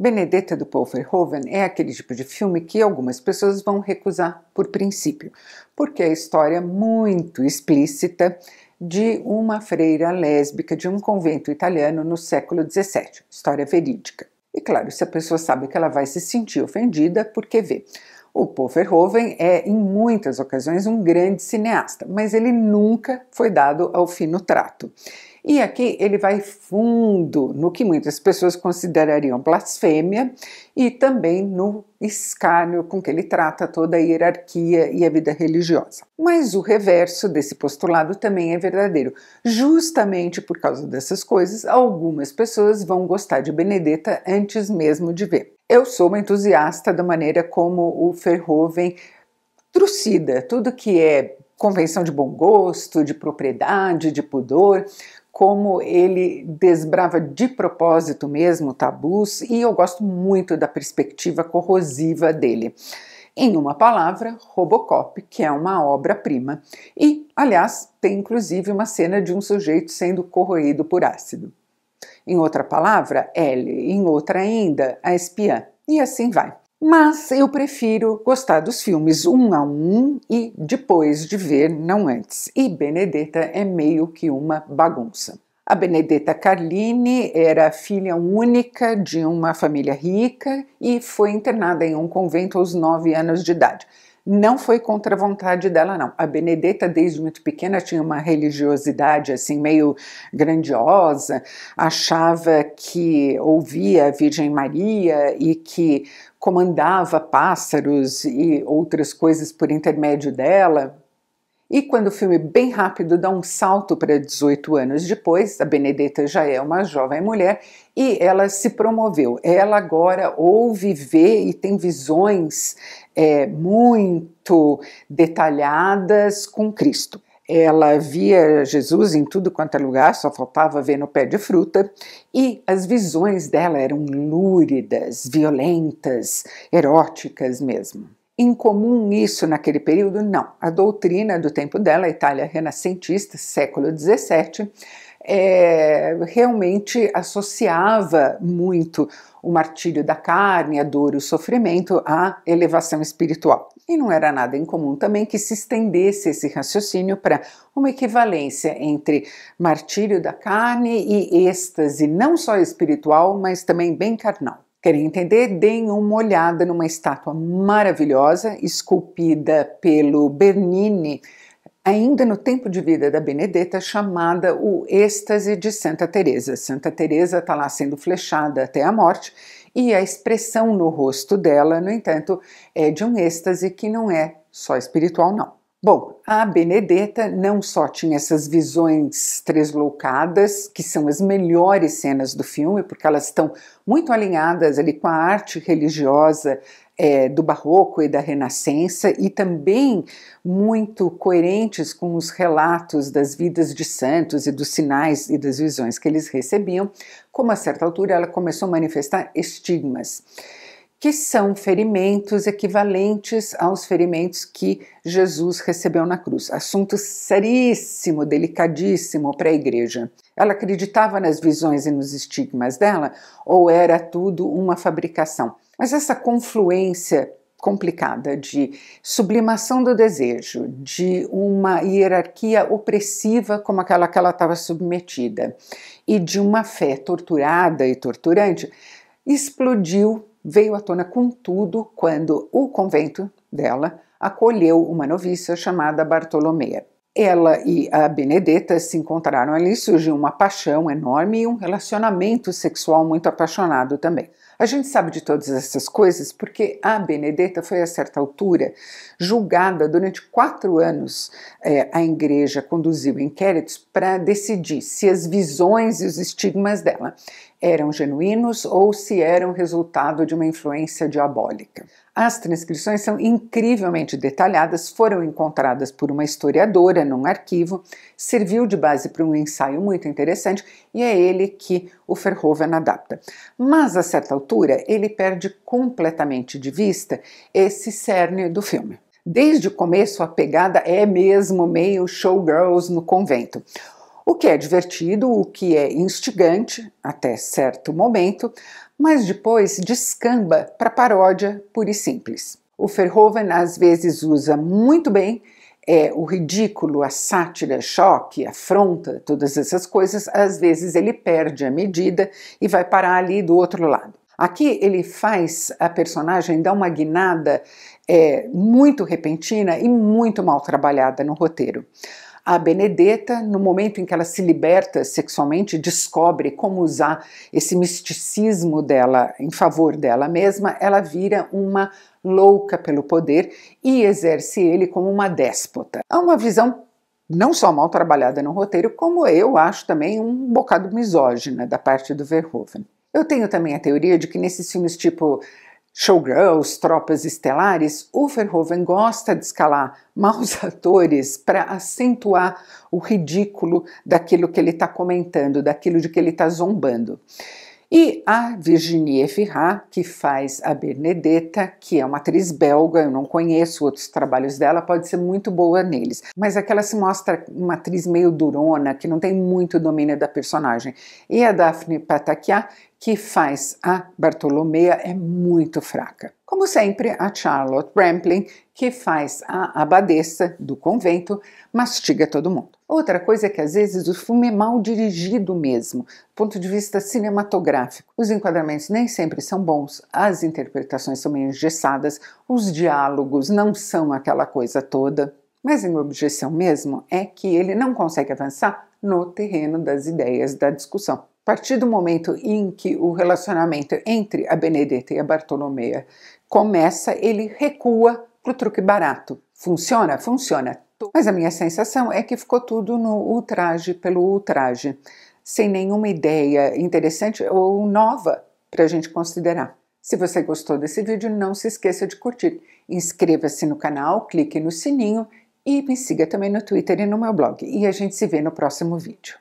Benedetta do Paul Verhoeven é aquele tipo de filme que algumas pessoas vão recusar por princípio, porque é a história muito explícita de uma freira lésbica de um convento italiano no século XVII, história verídica. E claro, se a pessoa sabe que ela vai se sentir ofendida, porque vê. O Paul Verhoeven é, em muitas ocasiões, um grande cineasta, mas ele nunca foi dado ao fino trato. E aqui ele vai fundo no que muitas pessoas considerariam blasfêmia e também no escárnio com que ele trata toda a hierarquia e a vida religiosa. Mas o reverso desse postulado também é verdadeiro. Justamente por causa dessas coisas, algumas pessoas vão gostar de Benedetta antes mesmo de ver. Eu sou uma entusiasta da maneira como o Verhoeven trucida tudo que é convenção de bom gosto, de propriedade, de pudor, como ele desbrava de propósito mesmo tabus, e eu gosto muito da perspectiva corrosiva dele. Em uma palavra, Robocop, que é uma obra-prima. E, aliás, tem inclusive uma cena de um sujeito sendo corroído por ácido. Em outra palavra, Ellie. Em outra ainda, a espiã. E assim vai. Mas eu prefiro gostar dos filmes um a um e depois de ver, não antes. E Benedetta é meio que uma bagunça. A Benedetta Carlini era filha única de uma família rica e foi internada em um convento aos 9 anos de idade. Não foi contra a vontade dela, não. A Benedetta, desde muito pequena, tinha uma religiosidade assim meio grandiosa, achava que ouvia a Virgem Maria e que comandava pássaros e outras coisas por intermédio dela. E quando o filme bem rápido dá um salto para 18 anos depois, a Benedetta já é uma jovem mulher e ela se promoveu. Ela agora ouve, vê e tem visões muito detalhadas com Cristo. Ela via Jesus em tudo quanto é lugar, só faltava ver no pé de fruta, e as visões dela eram lúridas, violentas, eróticas mesmo. Incomum isso naquele período? Não. A doutrina do tempo dela, a Itália renascentista, século XVII, realmente associava muito o martírio da carne, a dor, o sofrimento à elevação espiritual. E não era nada incomum também que se estendesse esse raciocínio para uma equivalência entre martírio da carne e êxtase, não só espiritual, mas também bem carnal. Querem entender? Deem uma olhada numa estátua maravilhosa, esculpida pelo Bernini, ainda no tempo de vida da Benedetta, chamada o Êxtase de Santa Teresa. Santa Teresa está lá sendo flechada até a morte, e a expressão no rosto dela, no entanto, é de um êxtase que não é só espiritual, não. Bom, a Benedetta não só tinha essas visões tresloucadas, que são as melhores cenas do filme, porque elas estão muito alinhadas ali com a arte religiosa do Barroco e da Renascença, e também muito coerentes com os relatos das vidas de santos e dos sinais e das visões que eles recebiam, como a certa altura ela começou a manifestar estigmas, que são ferimentos equivalentes aos ferimentos que Jesus recebeu na cruz. Assunto seríssimo, delicadíssimo para a igreja. Ela acreditava nas visões e nos estigmas dela, ou era tudo uma fabricação? Mas essa confluência complicada de sublimação do desejo, de uma hierarquia opressiva como aquela que ela estava submetida, e de uma fé torturada e torturante, explodiu, veio à tona com tudo quando o convento dela acolheu uma noviça chamada Bartolomea. Ela e a Benedetta se encontraram ali, surgiu uma paixão enorme e um relacionamento sexual muito apaixonado também. A gente sabe de todas essas coisas porque a Benedetta foi, a certa altura, julgada durante 4 anos. A igreja conduziu inquéritos para decidir se as visões e os estigmas dela eram genuínos ou se eram resultado de uma influência diabólica. As transcrições são incrivelmente detalhadas, foram encontradas por uma historiadora num arquivo, serviu de base para um ensaio muito interessante e é ele que o Verhoeven adapta. Mas, a certa altura, ele perde completamente de vista esse cerne do filme. Desde o começo, a pegada é mesmo meio showgirls no convento. O que é divertido, o que é instigante até certo momento, mas depois descamba para paródia pura e simples. O Verhoeven às vezes usa muito bem o ridículo, a sátira, choque, afronta, todas essas coisas. Às vezes ele perde a medida e vai parar ali do outro lado. Aqui ele faz a personagem dar uma guinada muito repentina e muito mal trabalhada no roteiro. A Benedetta, no momento em que ela se liberta sexualmente, descobre como usar esse misticismo dela em favor dela mesma, ela vira uma louca pelo poder e exerce ele como uma déspota. É uma visão não só mal trabalhada no roteiro, como eu acho também um bocado misógina da parte do Verhoeven. Eu tenho também a teoria de que nesses filmes tipo Showgirls, Tropas Estelares, o Verhoeven gosta de escalar maus atores para acentuar o ridículo daquilo que ele está comentando, daquilo de que ele está zombando. E a Virginie Efira, que faz a Benedetta, que é uma atriz belga, eu não conheço outros trabalhos dela, pode ser muito boa neles, mas aquela se mostra uma atriz meio durona, que não tem muito domínio da personagem. E a Daphne Patakia, que faz a Bartolomea, é muito fraca. Como sempre, a Charlotte Rampling, que faz a abadesa do convento, mastiga todo mundo. Outra coisa é que às vezes o filme é mal dirigido mesmo, do ponto de vista cinematográfico. Os enquadramentos nem sempre são bons, as interpretações são meio engessadas, os diálogos não são aquela coisa toda. Mas a minha objeção mesmo é que ele não consegue avançar no terreno das ideias da discussão. A partir do momento em que o relacionamento entre a Benedetta e a Bartolomea começa, ele recua para o truque barato. Funciona? Funciona. Mas a minha sensação é que ficou tudo no ultraje pelo ultraje, sem nenhuma ideia interessante ou nova para a gente considerar. Se você gostou desse vídeo, não se esqueça de curtir. Inscreva-se no canal, clique no sininho e me siga também no Twitter e no meu blog. E a gente se vê no próximo vídeo.